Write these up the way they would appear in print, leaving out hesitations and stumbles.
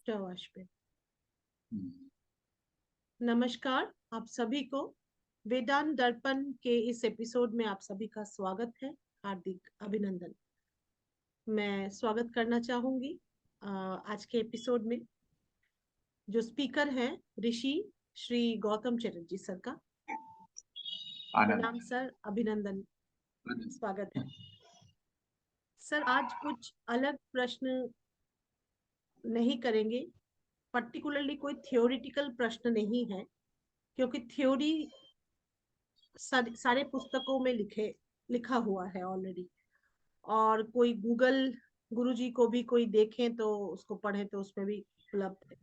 प्रवास पे। हम्म। नमस्कार आप सभी को। वेदांत दर्पण के इस एपिसोड में आप सभी का स्वागत है। हार्दिक अभिनंदन। मैं स्वागत करना चाहूंगी आज के एपिसोड में। जो स्पीकर हैं ऋषि श्री गौतम चटर्जी सर का। आनंद। प्रणाम सर, अभिनंदन, आनंद। स्वागत है। सर आज कुछ अलग प्रश्न नहीं करेंगे। पर्टिकुलरली कोई थ्योरेटिकल प्रश्न नहीं है, क्योंकि थ्योरी सारे पुस्तकों में लिखा हुआ है ऑलरेडी। और कोई गूगल गुरुजी को भी कोई देखें तो उसको पढ़े तो उसमें भी उपलब्ध है।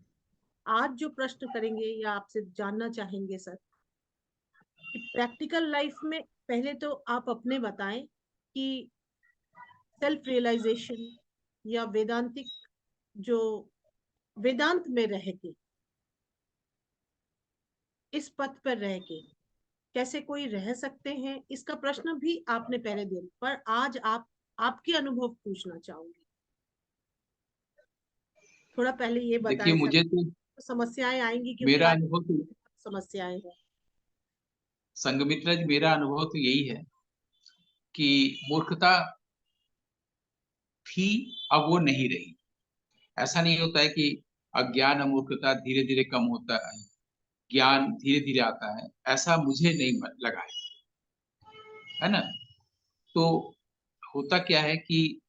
आज जो प्रश्न करेंगे या आपसे जानना चाहेंगे सर कि प्रैक्टिकल लाइफ में पहले तो आप अपने बताएं कि सेल्फ रियलाइजेशन या वेदांतिक जो वेदांत में रह के, इस पथ पर रह के कैसे कोई रह सकते हैं, इसका प्रश्न भी आपने पहले दिया, पर आज आपके अनुभव पूछना चाहूंगी। थोड़ा पहले ये देखिए, बताएं सर। मुझे तो समस्याएं आएंगी क्योंकि मेरा आज अनुभव तो समस्याएं हैं। संघमित्रा जी, मेरा अनुभव तो यही है कि मूर्खता थी, अब वो नहीं रही। ऐसा नहीं होता है कि अज्ञान और मूर्खता धीरे धीरे कम होता है, ज्ञान धीरे धीरे आता है, ऐसा मुझे नहीं लगा है ना। तो होता क्या है कि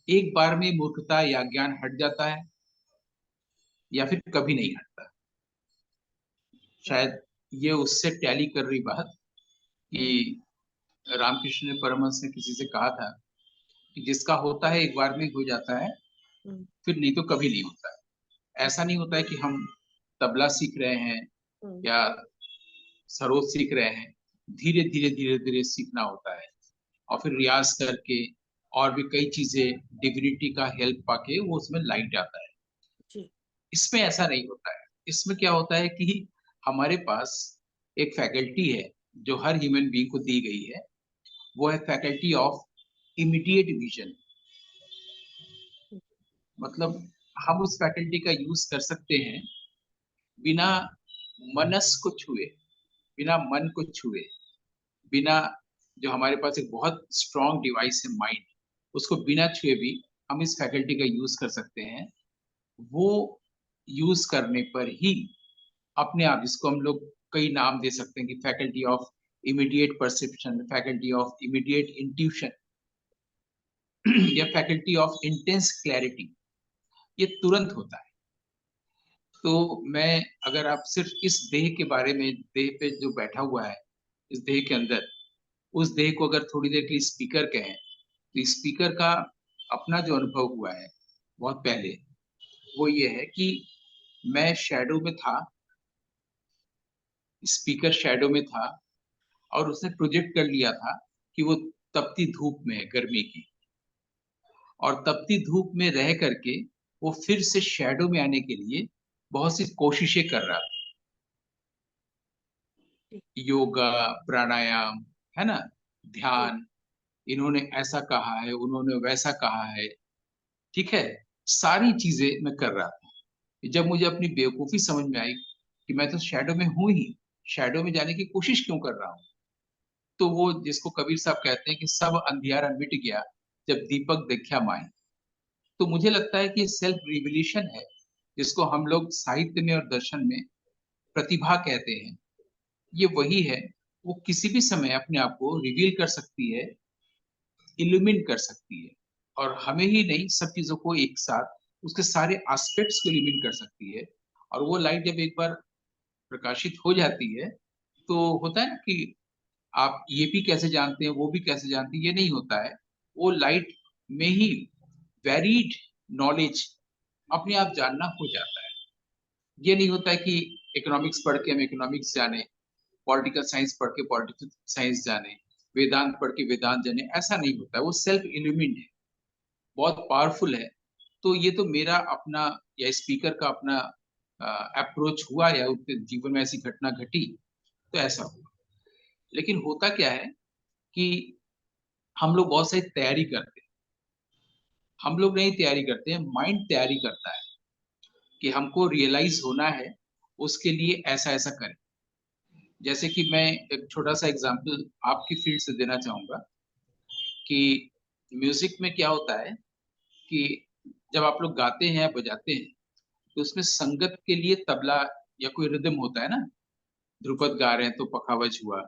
एक बार में मूर्खता या ज्ञान हट जाता है या फिर कभी नहीं हटता। शायद ये उससे टैली कर रही बात कि रामकृष्ण ने परमहंस ने किसी से कहा था कि जिसका होता है एक बार में हो जाता है, हम्म, फिर नहीं तो कभी नहीं होता है। ऐसा नहीं होता है कि हम तबला सीख रहे हैं हम्म, या सरोद सीख रहे हैं। धीरे धीरे धीरे धीरे सीखना होता है और फिर रियाज करके और भी कई चीजें, डिविनिटी का हेल्प पाके वो उसमें लाइट आता है। जी, इसमें ऐसा नहीं होता है। इसमें क्या होता है कि हमारे पास एक फैकल्टी है जो हर ह्यूमन बीइंग को दी गई है। वो है फैकल्टी ऑफ इमीडिएट विजन। मतलब हम उस फैकल्टी का यूज कर सकते हैं बिना मनस को छुए, बिना मन को छुए, बिना, जो हमारे पास एक बहुत स्ट्रॉन्ग डिवाइस है माइंड, उसको बिना छुए भी हम इस फैकल्टी का यूज कर सकते हैं। वो यूज करने पर ही अपने आप, जिसको हम लोग कई नाम दे सकते हैं कि faculty of immediate perception, faculty of immediate intuition या फैकल्टी ऑफ इंटेंस क्लैरिटी, ये तुरंत होता है। तो मैं, अगर आप सिर्फ इस देह के बारे में, देह पे जो बैठा हुआ है इस देह के अंदर, उस देह को अगर थोड़ी देर के लिए स्पीकर कहें, तो स्पीकर का अपना जो अनुभव हुआ है बहुत पहले, वो ये है कि मैं शैडो में था, स्पीकर शैडो में था, और उसने प्रोजेक्ट कर लिया था कि वो तपती धूप में है, गर्मी की, और तपती धूप में रह करके वो फिर से शैडो में आने के लिए बहुत सी कोशिशें कर रहा था। जी, योगा, प्राणायाम, है ना, जी, ध्यान, इन्होंने ऐसा कहा है, उन्होंने वैसा कहा है, ठीक है, सारी चीजें मैं कर रहा था। जब मुझे अपनी बेवकूफी समझ में आई कि मैं तो शैडो में हूं ही, शैडो में जाने की कोशिश क्यों कर रहा हूँ, तो वो जिसको कबीर साहब कहते हैं कि सब अंधियारा मिट गया जब दीपक देखा माए। तो मुझे लगता है कि सेल्फ रिविलेशन है, जिसको हम लोग साहित्य में और दर्शन में प्रतिभा कहते हैं। ये वही है, वो किसी भी समय अपने आप को रिवील कर सकती है, इल्यूमिन कर सकती है, और हमें ही नहीं, सब चीजों को एक साथ, उसके सारे एस्पेक्ट्स को इल्यूमिन कर सकती है। और वो लाइट जब एक बार प्रकाशित हो जाती है, तो होता है ना कि आप ये भी कैसे जानते हैं, वो भी कैसे जानते हैं, ये नहीं होता है। वो लाइट में ही वेरीड नॉलेज अपने आप जानना हो जाता है। ये नहीं होता है कि इकोनॉमिक्स पढ़ के हम इकोनॉमिक्स जाने, पॉलिटिकल साइंस पढ़ के पॉलिटिकल साइंस जाने, वेदांत पढ़ के वेदांत जाने, ऐसा नहीं होता है। वो सेल्फ इल्यूमिन है, बहुत पावरफुल है। तो ये तो मेरा अपना या स्पीकर का अपना अप्रोच हुआ, या उसके जीवन में ऐसी घटना घटी तो ऐसा हुआ। लेकिन होता क्या है कि हम लोग बहुत सारी तैयारी करते हैं, हम लोग नहीं तैयारी करते हैं, माइंड तैयारी करता है कि हमको रियलाइज होना है, उसके लिए ऐसा ऐसा करें। जैसे कि मैं एक छोटा सा एग्जांपल आपकी फील्ड से देना चाहूंगा कि म्यूजिक में क्या होता है कि जब आप लोग गाते हैं या बजाते हैं तो उसमें संगत के लिए तबला या कोई रिदम होता है ना। ध्रुपद गा रहे हैं तो पखावज हुआ,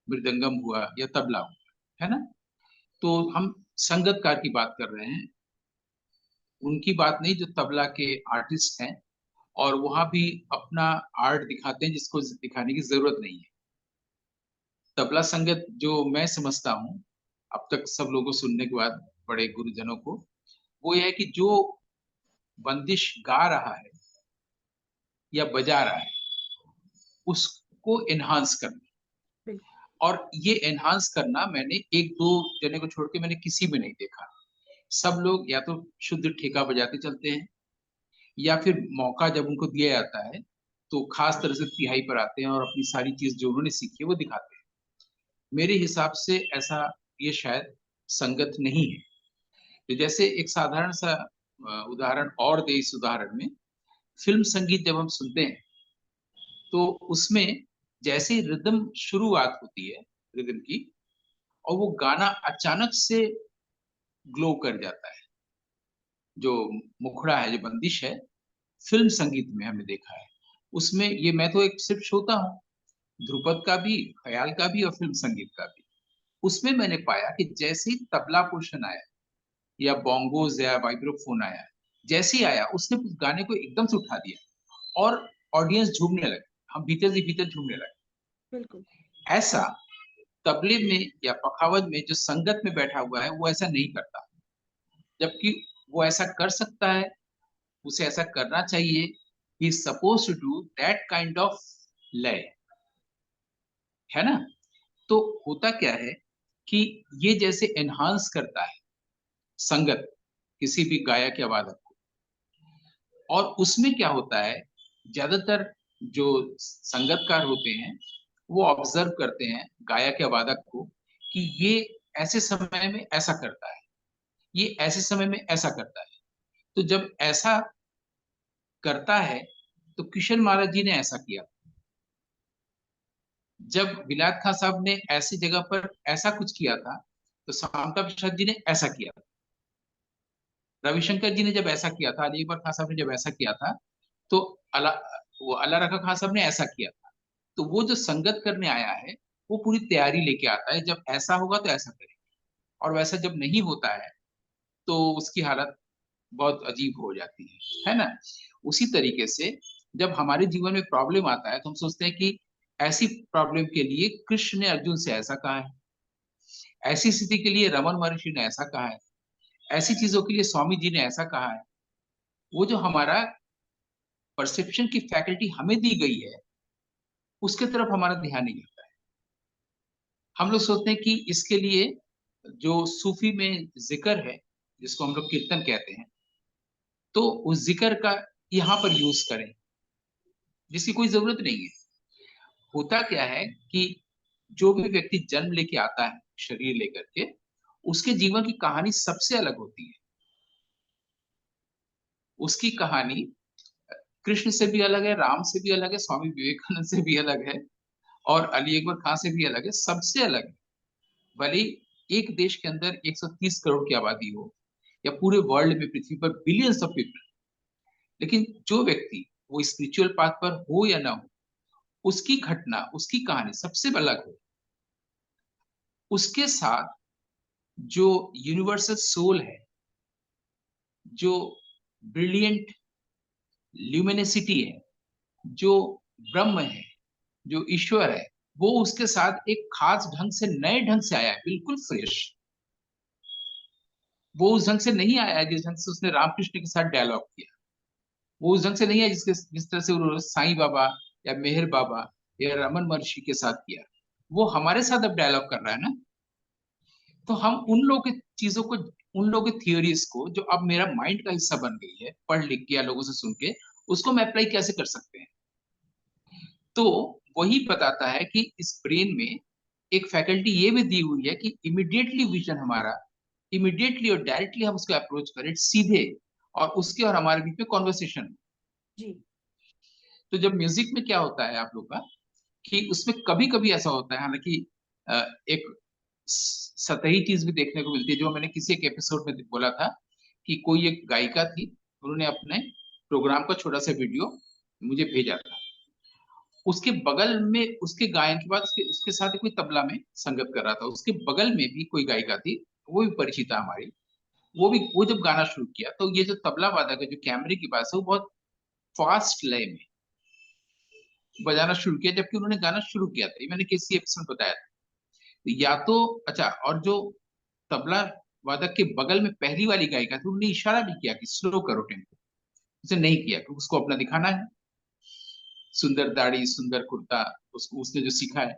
मृदंगम हुआ या तबला हुआ, है ना। तो हम संगतकार की बात कर रहे हैं, उनकी बात नहीं जो तबला के आर्टिस्ट हैं, और वहां भी अपना आर्ट दिखाते हैं जिसको दिखाने की जरूरत नहीं है। तबला संगत जो मैं समझता हूँ अब तक सब लोगों को सुनने के बाद, बड़े गुरुजनों को, वो ये है कि जो बंदिश गा रहा है या बजा रहा है उसको एनहांस करना। बिल्कुल। और ये एनहांस करना मैंने एक दो जने को छोड़ के मैंने किसी में नहीं देखा। सब लोग या तो शुद्ध ठेका बजाते चलते हैं, या फिर मौका जब उनको दिया जाता है तो खास तरह से तिहाई पर आते हैं और अपनी सारी चीज जो उन्होंने सीखी है वो दिखाते हैं। मेरे हिसाब से ऐसा ये शायद संगत नहीं है। तो जैसे एक साधारण सा उदाहरण और दे, इस उदाहरण में फिल्म संगीत जब हम सुनते हैं तो उसमें जैसे रिदम शुरुआत होती है रिदम की, और वो गाना अचानक से ग्लो कर जाता है, जो मुखड़ा है, जो बंदिश है, फिल्म संगीत में हमने देखा है। उसमें ये मैं तो एक सिर्फ श्रोता हूँ, ध्रुपद का भी, ख्याल का भी और फिल्म संगीत का भी। उसमें मैंने पाया कि जैसे ही तबला पोर्शन आया या बोंगोज या वाइब्रोफोन आया, जैसे ही आया उसने उस गाने को एकदम से उठा दिया और ऑडियंस झूमने लगे, हम भीतर से भीतर झूमने लगे। बिल्कुल। ऐसा तबले में या पखावज में जो संगत में बैठा हुआ है वो ऐसा नहीं करता, जबकि वो ऐसा कर सकता है, उसे ऐसा करना चाहिए। He is suppose to do that kind of लय, है ना। तो होता क्या है कि ये जैसे एनहांस करता है संगत किसी भी गायक या वादक को, और उसमें क्या होता है, ज्यादातर जो संगतकार होते हैं वो ऑब्जर्व करते हैं गायक या वादक को कि ये ऐसे समय में ऐसा करता है, ये ऐसे समय में ऐसा करता है। तो जब ऐसा करता है तो किशन महाराज जी ने ऐसा किया, जब विलायत खान साहब ने ऐसी जगह पर ऐसा कुछ किया था तो शांता प्रसाद जी ने ऐसा किया था, रविशंकर जी ने जब ऐसा किया था, अली अकबर खान साहब ने जब ऐसा किया था, तो अला वो अल्लाह रखा खान साहब ने ऐसा किया था। तो वो जो संगत करने आया है वो पूरी तैयारी लेके आता है, जब ऐसा होगा तो ऐसा करेगा, और वैसा जब नहीं होता है तो उसकी हालत बहुत अजीब हो जाती है ना। उसी तरीके से जब हमारे जीवन में प्रॉब्लम आता है तो हम सोचते हैं कि ऐसी प्रॉब्लम के लिए कृष्ण ने अर्जुन से ऐसा कहा है, ऐसी स्थिति के लिए रमन महर्षि ने ऐसा कहा है, ऐसी चीजों के लिए स्वामी जी ने ऐसा कहा है। वो जो हमारा परसेप्शन की फैकल्टी हमें दी गई है उसके तरफ हमारा ध्यान नहीं जाता है। हम लोग सोचते हैं कि इसके लिए जो सूफी में जिक्र है, जिसको हम लोग कीर्तन कहते हैं, तो उस जिक्र का यहाँ पर यूज करें, जिसकी कोई जरूरत नहीं है। होता क्या है कि जो भी व्यक्ति जन्म लेके आता है शरीर लेकर के, उसके जीवन की कहानी सबसे अलग होती है। उसकी कहानी कृष्ण से भी अलग है, राम से भी अलग है, स्वामी विवेकानंद से भी अलग है, और अली अकबर खान से भी अलग है, सबसे अलग है। भले ही एक देश के अंदर 130 करोड़ की आबादी हो या पूरे वर्ल्ड में पृथ्वी पर बिलियंस ऑफ पीपल, लेकिन जो व्यक्ति वो स्पिरिचुअल पाथ पर हो या ना हो, उसकी घटना, उसकी कहानी सबसे अलग हो। उसके साथ जो यूनिवर्सल सोल है, जो ब्रिलियंट ल्यूमिनिसिटी है, जो ब्रह्म है, जो ईश्वर है, वो उसके साथ एक खास ढंग से, नए ढंग से आया है, बिल्कुल फ्रेश। वो उस ढंग से नहीं आया है जिस ढंग से उसने रामकृष्ण के साथ डायलॉग किया। वो उस ढंग से नहीं है जिस तरह से उन्होंने साईं बाबा या मेहर बाबा या रमन महर्षि के साथ किया। वो हमारे साथ अब डायलॉग कर रहा है ना। तो हम उन लोगों की चीजों को, उन लोगों की थियोरीज को जो अब मेरा माइंड का हिस्सा बन गई है पढ़ लिख के या लोगों से सुन के, उसको हम अप्लाई कैसे कर सकते हैं। तो वही बताता है कि इस ब्रेन में एक फैकल्टी ये भी दी हुई है कि इमिडिएटली विजन हमारा इमिडिएटली और डायरेक्टली हम उसको अप्रोच करें सीधे, और उसके और हमारे बीच में कॉन्वर्सेशन। जी। तो जब म्यूजिक में क्या होता है आप लोग का, कि उसमें कभी कभी ऐसा होता है, हालांकि एक सतही चीज भी देखने को मिलती है, जो मैंने किसी एक एपिसोड में बोला था, कि कोई एक गायिका थी, उन्होंने अपने प्रोग्राम का छोटा सा वीडियो मुझे भेजा था। उसके बगल में, उसके गायन के बाद उसके उसके साथ कोई तबला में संगत कर रहा था, उसके बगल में भी कोई गायिका थी, वो भी परिचित है हमारी। वो जब गाना शुरू किया, तो ये जो तबला वादक है, जो कैमरे की पास है, वो बहुत फास्ट लय में बजाना शुरू किया, जबकि उन्होंने गाना शुरू किया था। ये मैंने किसी एपिसोड में बताया था। तो या तो अच्छा, और जो तबला वादक के बगल में पहली वाली गायिका थी, उन्होंने इशारा भी किया कि स्लो करो टेम्पो। उसे नहीं किया, क्योंकि उसको अपना दिखाना है, सुंदर दाढ़ी सुंदर कुर्ता, उसको उसने जो सीखा है।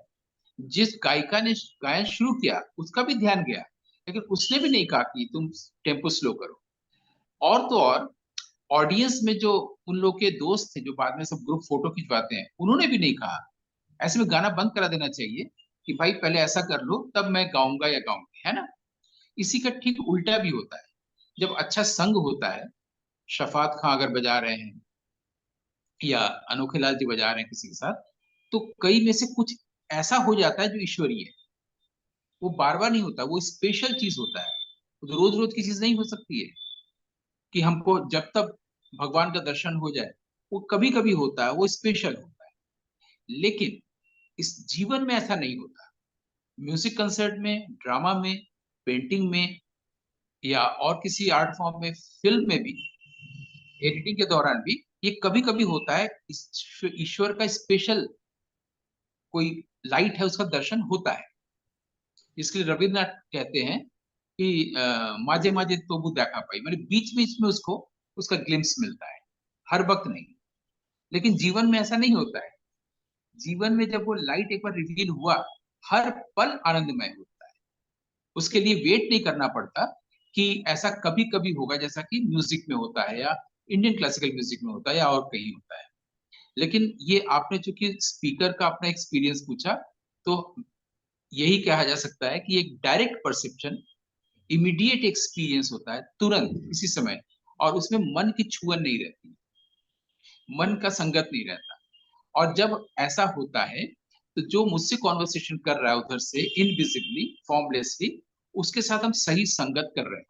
जिस गायिका ने गायन शुरू किया, उसका भी ध्यान गया, लेकिन उसने भी नहीं कहा कि तुम टेम्पो स्लो करो। और तो और, ऑडियंस में जो उन लोग के दोस्त थे, जो बाद में सब ग्रुप फोटो खिंचवाते हैं, उन्होंने भी नहीं कहा। ऐसे में गाना बंद करा देना चाहिए, कि भाई पहले ऐसा कर लो, तब मैं गाऊंगा या गाऊंगी, है ना। इसी का ठीक उल्टा भी होता है। जब अच्छा संग होता है, शफात खां अगर बजा रहे हैं, या अनोखे लाल जी बजा रहे हैं किसी के साथ, तो कई में से कुछ ऐसा हो जाता है जो ईश्वरीय है। वो बार बार नहीं होता, वो स्पेशल चीज होता है। वो रोज रोज की चीज नहीं हो सकती है, कि हमको जब तक भगवान का दर्शन हो जाए। वो कभी कभी होता है, वो स्पेशल होता है। लेकिन इस जीवन में ऐसा नहीं होता। म्यूजिक कंसर्ट में, ड्रामा में, पेंटिंग में, या और किसी आर्ट फॉर्म में, फिल्म में भी, एडिटिंग के दौरान भी, ये कभी कभी होता है। ईश्वर का स्पेशल कोई लाइट है, उसका दर्शन होता है। इसलिए रविन्द्रनाथ कहते हैं कि माजे माजे तोबू देखा पाई, मतलब बीच बीच में उसको उसका ग्लिम्स मिलता है, हर वक्त नहीं। लेकिन जीवन में ऐसा नहीं होता है। जीवन में जब वो लाइट एक बार रिवील हुआ, हर पल आनंदमय होता है। उसके लिए वेट नहीं करना पड़ता कि ऐसा कभी कभी होगा, जैसा कि म्यूजिक में होता है, या इंडियन क्लासिकल म्यूजिक में होता है, या और कहीं होता है। लेकिन ये आपने चूंकि स्पीकर का अपना एक्सपीरियंस पूछा, तो यही कहा जा सकता है कि एक डायरेक्ट परसेप्शन, इमीडिएट एक्सपीरियंस होता है, तुरंत इसी समय। और उसमें मन की छुअन नहीं रहती, मन का संगत नहीं रहता। और जब ऐसा होता है, तो जो मुझसे कॉन्वर्सेशन कर रहा है उधर से, इनविजिबली, फॉर्मलेसली, उसके साथ हम सही संगत कर रहे हैं।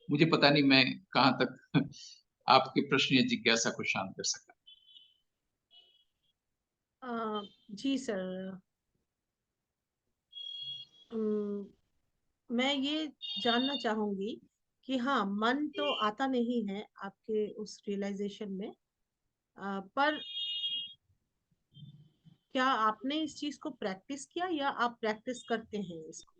मुझे पता नहीं मैं कहाँ तक आपके प्रश्न या जिज्ञासा को शांत कर सका। जी सर। अम, मैं ये जानना चाहूंगी कि हाँ, मन तो आता नहीं है आपके उस रियलाइजेशन में, पर क्या आपने इस चीज को प्रैक्टिस किया या आप प्रैक्टिस करते हैं इसको?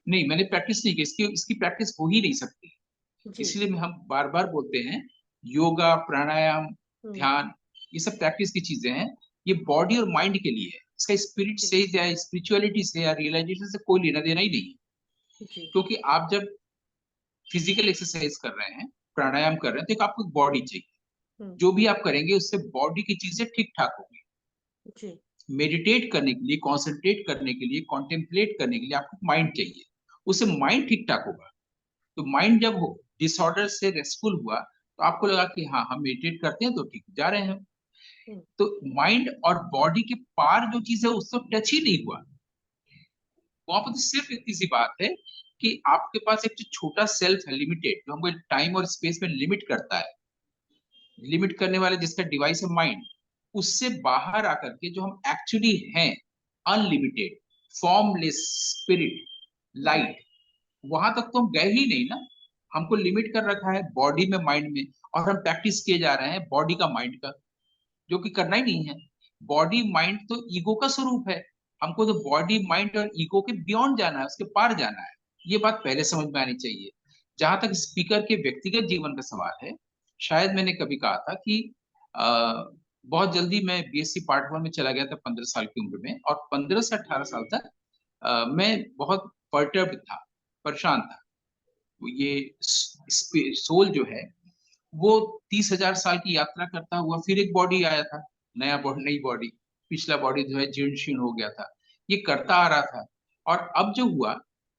नहीं, मैंने प्रैक्टिस नहीं की, इसकी इसकी प्रैक्टिस हो ही नहीं सकती। जी। इसलिए हम बार बार बोलते हैं, योगा, प्राणायाम, हम्म। ध्यान, ये सब प्रैक्टिस की चीजें हैं। ये बॉडी और माइंड के लिए है। इसका स्पिरिट जी। से या स्पिरिचुअलिटी से या रियलाइजेशन से कोई लेना देना ही नहीं है। जी। क्योंकि आप जब फिजिकल एक्सरसाइज कर रहे हैं, प्राणायाम कर रहे हैं, तो एक आपको बॉडी चाहिए। हम्म। जो भी आप करेंगे, उससे बॉडी की चीजें ठीक ठाक होगी। जी। मेडिटेट करने के लिए, कॉन्सेंट्रेट करने के लिए, कॉन्टेम्पलेट करने के लिए आपको माइंड चाहिए। उससे माइंड ठीक ठाक होगा। तो माइंड जब डिसऑर्डर से रेस्टफुल हुआ, तो आपको लगा कि हाँ, हम मेडिटेट करते हैं तो ठीक जा रहे हैं। हम्म। तो माइंड और बॉडी के पार जो चीज है, उससे टच ही नहीं हुआ। वहां पर तो सिर्फ इतनी सी बात है, कि आपके पास एक जो छोटा सेल्फ है, लिमिटेड, जो हमको टाइम और स्पेस में लिमिट करता है, लिमिट करने वाले जिसका डिवाइस है माइंड, उससे बाहर आकर के जो हम एक्चुअली हैं, अनलिमिटेड, फॉर्मलेस स्पिरिट, जी। लाइट, वहां तक तो हम गए ही नहीं ना। हमको लिमिट कर रखा है बॉडी में, माइंड में, और हम प्रैक्टिस किए जा रहे हैं बॉडी का, माइंड का, जो कि करना ही नहीं है। बॉडी माइंड तो ईगो का स्वरूप है। हमको तो बॉडी माइंड और ईगो के बियॉन्ड जाना है, उसके पार जाना है। ये बात पहले समझ में आनी चाहिए। जहां तक स्पीकर के व्यक्तिगत जीवन का सवाल है, शायद मैंने कभी कहा था कि बहुत जल्दी मैं बीएससी पार्ट 1 में चला गया था, 15 साल की उम्र में, और 15 से 18 साल तक मैं बहुत पर्टर्ब था, परेशान था। ये सोल जो है, वो 30,000 साल की यात्रा करता हुआ फिर एक बॉडी आया था, नया बॉडी, नई बॉडी। पिछला बॉडी जो है जीर्ण शीर्ण हो गया था, ये करता आ रहा था। और अब जो हुआ,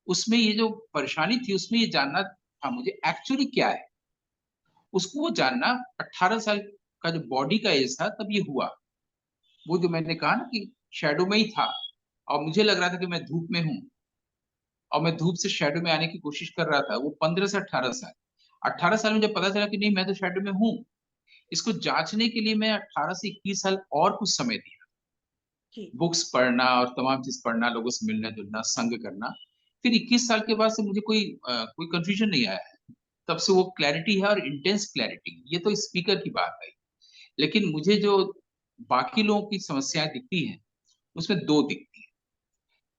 उसमें ये जो परेशानी थी, उसमें ये जानना था मुझे एक्चुअली क्या है, उसको वो जानना। 18 साल का जो बॉडी का एज था तब ये हुआ। वो जो मैंने कहा ना कि शैडो में ही था, और मुझे लग रहा था कि मैं धूप में हूँ, और मैं धूप से शैडो में आने की कोशिश कर रहा था। वो 15 से 18 साल, 18 साल में जब पता चला कि नहीं मैं तो शैडो में हूँ, इसको जांचने के लिए मैं 18 से 21 साल और कुछ समय दिया। जी। बुक्स पढ़ना और तमाम चीज पढ़ना, लोगों से मिलना जुलना, संग करना। फिर 21 साल के बाद से मुझे कोई कंफ्यूजन नहीं आया है। तब से वो क्लैरिटी है, और इंटेंस क्लैरिटी। ये तो स्पीकर की बात है, लेकिन मुझे जो बाकी लोगों की समस्याएं दिखती हैं, उसमें दो दिखती हैं।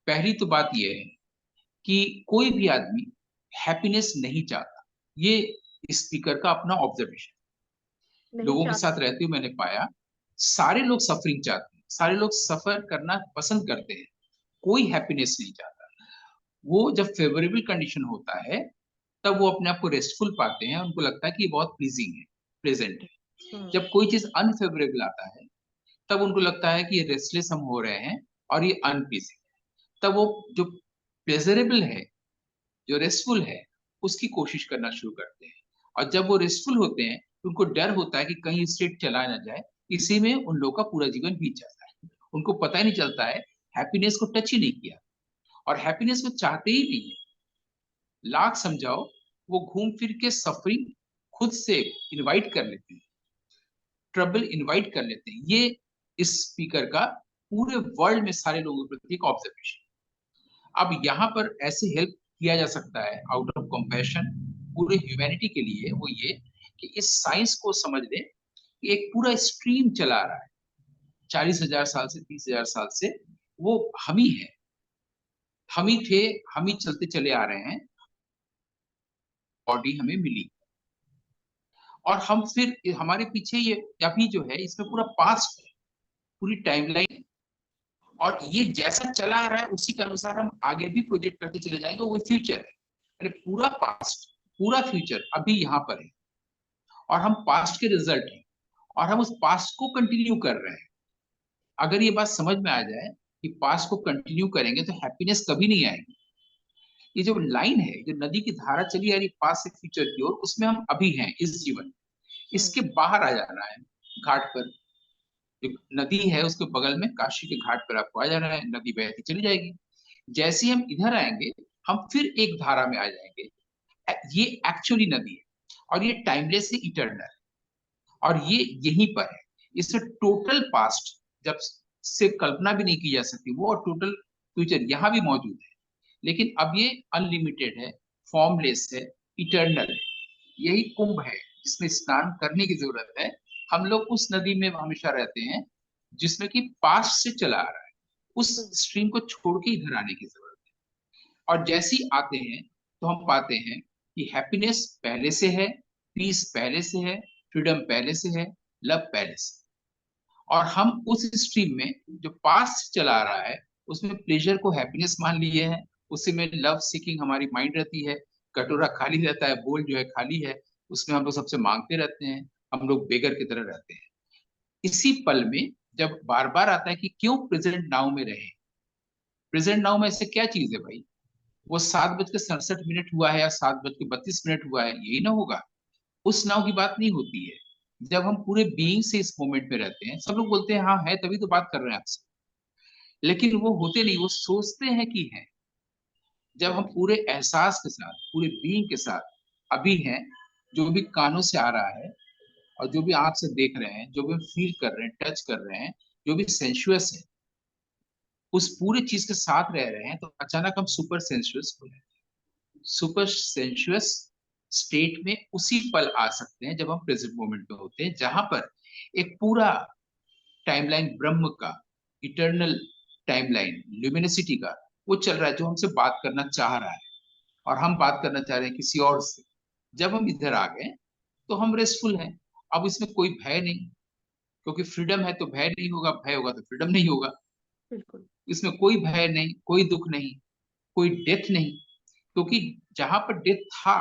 पहली तो बात यह है कि कोई भी आदमी हैप्पीनेस नहीं चाहता। ये स्पीकर का अपना ऑब्जर्वेशन। नहीं लोगों के चाहते। साथ रहते हुए मैंने पाया, सारे लोग सफरिंग चाहते हैं, सारे लोग सफर करना पसंद करते हैं, कोई हैप्पीनेस नहीं चाहता। वो जब फेवरेबल कंडीशन होता है, तब वो अपने आप को रेस्टफुल पाते हैं, उनको लगता है कि ये बहुत प्लीजिंग है, प्रेजेंट है। हम्म। जब कोई चीज अनफेवरेबल आता है, तब उनको लगता है कि ये रेस्टलेस हम हो रहे हैं, और ये अनप्लीजिंग। तब वो जो प्लेजरेबल है, जो रेस्टफुल है, उसकी कोशिश करना शुरू करते हैं। और जब वो रेस्टफुल होते हैं, तो उनको डर होता है कि कहीं स्टेट चला ना जाए। इसी में उन लोगों का पूरा जीवन बीत जाता है, उनको पता ही नहीं चलता है, हैप्पीनेस को टच ही नहीं किया। और हैप्पीनेस वो चाहते ही नहीं है। लाख समझाओ, वो घूम फिर के सफरिंग खुद से इनवाइट कर लेते हैं, ट्रबल इनवाइट कर लेते हैं। ये इस स्पीकर का पूरे वर्ल्ड में सारे लोगों के प्रति एक ऑब्जर्वेशन। अब यहाँ पर ऐसे हेल्प किया जा सकता है आउट ऑफ कंपैशन पूरे ह्यूमैनिटी के लिए, वो ये कि इस साइंस को समझ लें कि एक पूरा स्ट्रीम चला रहा है 40,000 साल से, 30,000 साल से। वो हम ही है, हम ही थे, हम ही चलते चले आ रहे हैं। बॉडी हमें मिली, और हम फिर हमारे पीछे ये अभी जो है, इसमें पूरा पास्ट, पूरी टाइमलाइन, और ये जैसा चला आ रहा है उसी के अनुसार हम आगे भी प्रोजेक्ट करते चले जाएंगे। वो फ्यूचर है, अरे पूरा पास्ट, पूरा फ्यूचर अभी यहाँ पर है, और हम पास्ट के रिजल्ट हैं, और हम उस पास्ट को कंटिन्यू कर रहे हैं। अगर ये बात समझ में आ जाए कि पास्ट को कंटिन्यू करेंगे तो हैप्पीनेस कभी नहीं आएगी। ये जो लाइन है, जो नदी की धारा चली आ रही पास्ट से फ्यूचर की ओर, उसमें हम अभी हैं इस जीवन। हम्म। इसके बाहर आ जाना है, घाट पर जो नदी है उसके बगल में काशी के घाट पर आपको आ जाना है, नदी बहती चली जाएगी। जैसे ही हम इधर आएंगे, हम फिर एक धारा में आ जाएंगे। ये एक्चुअली नदी है, और ये टाइमलेस है, इटर्नल है, और ये यहीं पर है। इससे टोटल पास्ट जब से कल्पना भी नहीं की जा सकती, वो और टोटल फ्यूचर यहाँ भी मौजूद है। लेकिन अब ये अनलिमिटेड है, फॉर्मलेस है, इटर्नल है। यही कुंभ है जिसमें स्नान करने की जरूरत है। हम लोग उस नदी में हमेशा रहते हैं जिसमें कि पास्ट से चला आ रहा है। उस हम्म। स्ट्रीम को छोड़ के इधर आने की जरूरत है। और जैसे ही आते हैं, तो हम पाते हैं कि हैप्पीनेस पहले से है, पीस पहले से है, फ्रीडम पहले से है, लव पहले से। और हम उस स्ट्रीम में जो पास्ट चला आ रहा है, उसमें प्लेजर को हैप्पीनेस मान लिए हैं। उसी में लव सीकिंग हमारी माइंड रहती है, कटोरा खाली रहता है, बोल जो है खाली है, उसमें हम लोग सबसे मांगते रहते हैं, हम लोग बेगर की तरह रहते हैं। इसी पल में जब बार बार आता है कि क्यों प्रेजेंट नाउ में रहे। प्रेजेंट नाउ में ऐसे क्या चीज है भाई? वो 7:67 हुआ है या 7:32 हुआ है, यही ना होगा। उस नाव की बात नहीं होती है। जब हम पूरे बीइंग से इस मोमेंट में रहते हैं, सब लोग बोलते हैं हाँ है, तभी तो बात कर रहे हैं आपसे, लेकिन वो होते नहीं, वो सोचते हैं कि है। जब हम हम्म। पूरे एहसास के साथ, पूरे बीइंग के साथ अभी हैं, जो भी कानों से आ रहा है, और जो भी आंख से देख रहे हैं, जो भी हम फील कर रहे हैं, टच कर रहे हैं, जो भी सेंशुअस है, उस पूरे चीज के साथ रह रहे हैं, तो अचानक हम सुपर सेंशुअस हो जाते हैं। सुपर सेंशुअस स्टेट में उसी पल आ सकते हैं जब हम प्रेजेंट मोमेंट में होते हैं, जहां पर एक पूरा टाइमलाइन ब्रह्म का, इटर्नल टाइमलाइन ल्यूमिनिसिटी का, वो चल रहा है, जो हमसे बात करना चाह रहा है, और हम बात करना चाह रहे हैं किसी और से। जब हम इधर आ गए, तो हम रेस्टफुल हैं। अब इसमें कोई भय नहीं, क्योंकि फ्रीडम है तो भय नहीं होगा, भय होगा तो फ्रीडम नहीं होगा। बिल्कुल। इसमें कोई भय नहीं, कोई दुख नहीं, कोई डेथ नहीं, क्योंकि जहां पर डेथ था,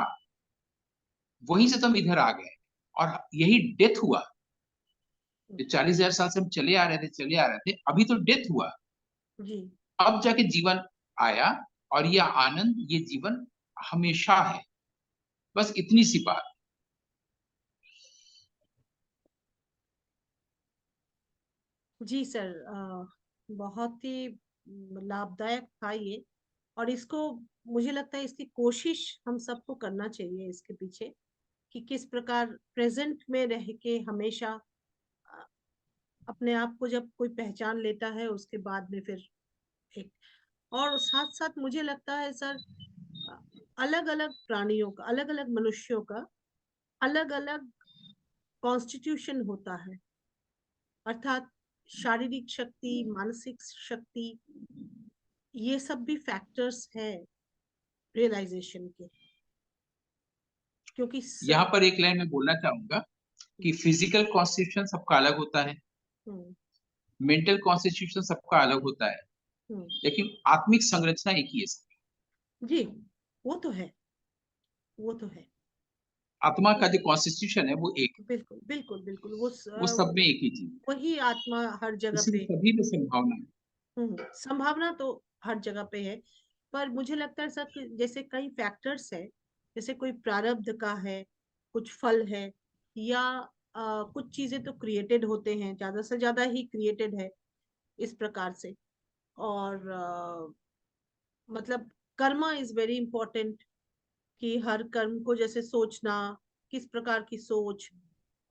वहीं से तो हम इधर आ गए, और यही डेथ हुआ। हम्म। जो 40,000 साल से हम चले आ रहे थे, अभी तो डेथ हुआ। जी। अब जाके जीवन आया, और ये आनंद, ये जीवन हमेशा है। बस इतनी सी बात। जी सर, बहुत ही लाभदायक था ये। और इसको, मुझे लगता है इसकी कोशिश हम सबको करना चाहिए इसके पीछे, कि किस प्रकार प्रेजेंट में रह के हमेशा अ, अपने आप को जब कोई पहचान लेता है उसके बाद में फिर एक, और साथ साथ मुझे लगता है सर, अलग अलग प्राणियों का, अलग अलग मनुष्यों का अलग अलग कॉन्स्टिट्यूशन होता है, अर्थात शारीरिक शक्ति, मानसिक शक्ति, ये सब भी फैक्टर्स है रियलाइजेशन के। क्योंकि यहाँ पर एक लाइन में बोलना चाहूंगा कि फिजिकल कॉन्स्टिट्यूशन सबका अलग होता है, हम्म। मेंटल कॉन्स्टिट्यूशन सबका अलग होता है, हम्म। लेकिन आत्मिक संरचना एक ही है सबकी। जी, वो तो है, वो तो है। आत्मा का जो कॉन्स्टिट्यूशन है वो एक है, बिल्कुल बिल्कुल बिल्कुल, वो सब में एक ही चीज है। वही आत्मा हर जगह इसलिए पे। सभी में संभावना है। संभावना तो हर जगह पे है। पर मुझे लगता है सर कि जैसे कई फैक्टर्स है, जैसे कोई प्रारब्ध का है, कुछ फल है, या कुछ चीजें तो क्रिएटेड होते हैं, ज्यादा से ज्यादा ही क्रिएटेड है इस प्रकार से। और मतलब कर्मा इज वेरी इंपॉर्टेंट, कि हर कर्म को जैसे सोचना, किस प्रकार की सोच,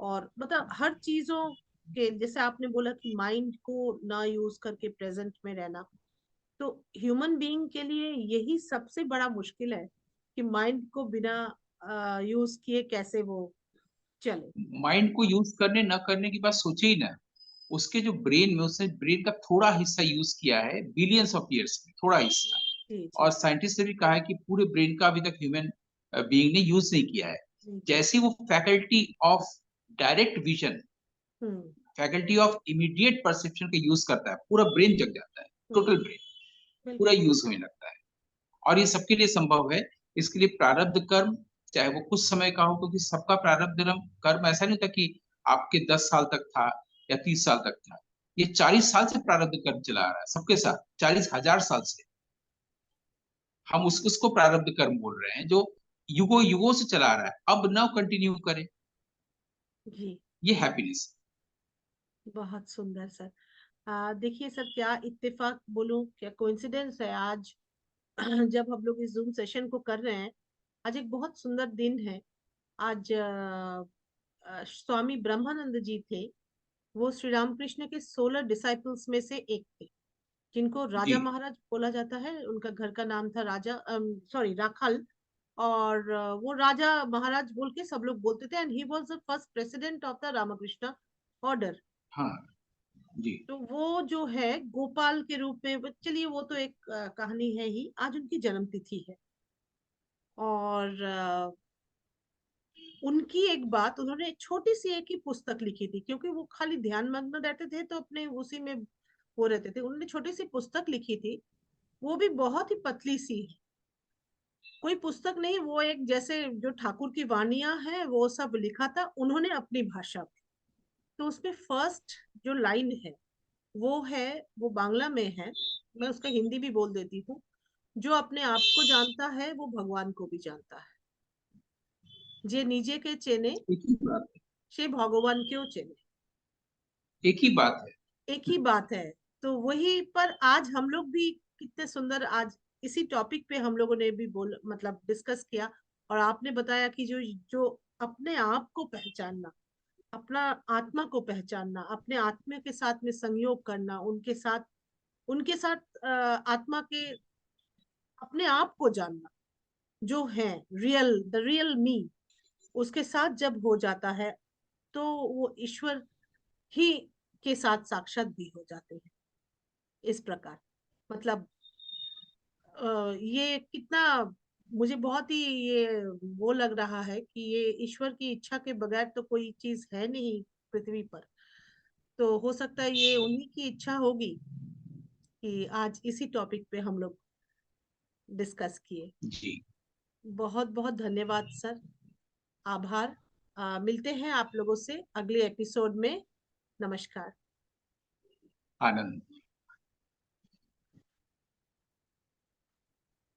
और मतलब हर चीजों के, जैसे आपने बोला कि माइंड को ना यूज करके प्रेजेंट में रहना, तो ह्यूमन बीइंग के लिए यही सबसे बड़ा मुश्किल है, कि माइंड को बिना यूज किए कैसे वो चले। माइंड को यूज करने न करने की बात सोचे ही ना। उसके जो ब्रेन में, उसने ब्रेन का थोड़ा हिस्सा यूज किया है बिलियंस ऑफ ईयर्स में, थोड़ा हिस्सा। जी और जी साइंटिस्ट ने भी कहा है कि पूरे ब्रेन का अभी तक ह्यूमन बीइंग ने यूज नहीं किया है। जी जी। जैसे वो faculty of direct vision, hmm. Faculty of immediate perception का यूज करता है, पूरा ब्रेन जग जाता है, हम्म। टोटल ब्रेन पूरा बिल्कुल। यूज होने लगता है। और ये सबके लिए संभव है। इसके लिए प्रारब्ध कर्म, चाहे वो कुछ समय का हो, क्योंकि सबका प्रारब्ध कर्म ऐसा नहीं होता कि आपके 10 साल तक था या 30 साल तक था। ये 40 साल से प्रारब्ध कर्म चला आ रहा है सबके साथ, 40,000 साल से। हम उसको प्रारब्ध कर्म बोल रहे हैं, जो युगों युगों से चला आ रहा है, अब ना कंटिन्यू करें। जी, ये हैप्पीनेस। बहुत सुंदर सर। देखिए सर, क्या इत्तेफाक बोलूं, क्या कोइंसिडेंस है आज जब हम लोग इस जूम सेशन को कर रहे हैं, आज एक बहुत सुंदर दिन है। आज स्वामी ब्रह्मानंद जी थे, वो श्री रामकृष्ण के 16 डिसाइपल्स में से एक थे, जिनको जी राजा महाराज बोला जाता है। उनका घर का नाम था राजा, सॉरी, राखाल। और वो राजा महाराज बोल के सब लोग बोलते थे, and he was the first president of the Ramakrishna order. हाँ। जी तो वो जो है गोपाल के रूप में, चलिए वो तो एक कहानी है ही। आज उनकी जन्म तिथि है। और उनकी एक बात, उन्होंने एक छोटी सी एक ही पुस्तक लिखी थी, क्योंकि वो खाली ध्यान मग्न रहते थे तो अपने उसी में वो रहते थे। उन्होंने छोटी सी पुस्तक लिखी थी, वो भी बहुत ही पतली सी है, कोई पुस्तक नहीं, वो एक जैसे जो ठाकुर की वाणियां हैं वो सब लिखा था उन्होंने अपनी भाषा में। तो उसमें फर्स्ट जो लाइन है वो है, वो बांग्ला में है, मैं उसका हिंदी भी बोल देती हूँ। जो अपने आप को जानता है वो भगवान को भी जानता है, जे निजे के चेने एक ही बात से भगवान क्यों चेने। है, एक ही बात है। एक ही बात है। तो वही पर आज हम लोग भी कितने सुंदर, आज इसी टॉपिक पे हम लोगों ने भी बोल मतलब डिस्कस किया। और आपने बताया कि जो जो अपने आप को पहचानना, अपना आत्मा को पहचानना, अपने आत्मा के साथ में संयोग करना, उनके साथ आत्मा के, अपने आप को जानना, जो है रियल, द रियल मी, उसके साथ जब हो जाता है तो वो ईश्वर ही के साथ साक्षात भी हो जाते हैं। इस प्रकार मतलब ये कितना, मुझे बहुत ही ये वो लग रहा है कि ये ईश्वर की इच्छा के बगैर तो कोई चीज है नहीं पृथ्वी पर। तो हो सकता है ये उन्हीं की इच्छा होगी कि आज इसी टॉपिक पे हम लोग डिस्कस किए। जी। बहुत बहुत धन्यवाद सर, आभार। मिलते हैं आप लोगों से अगले एपिसोड में। नमस्कार। आनंद।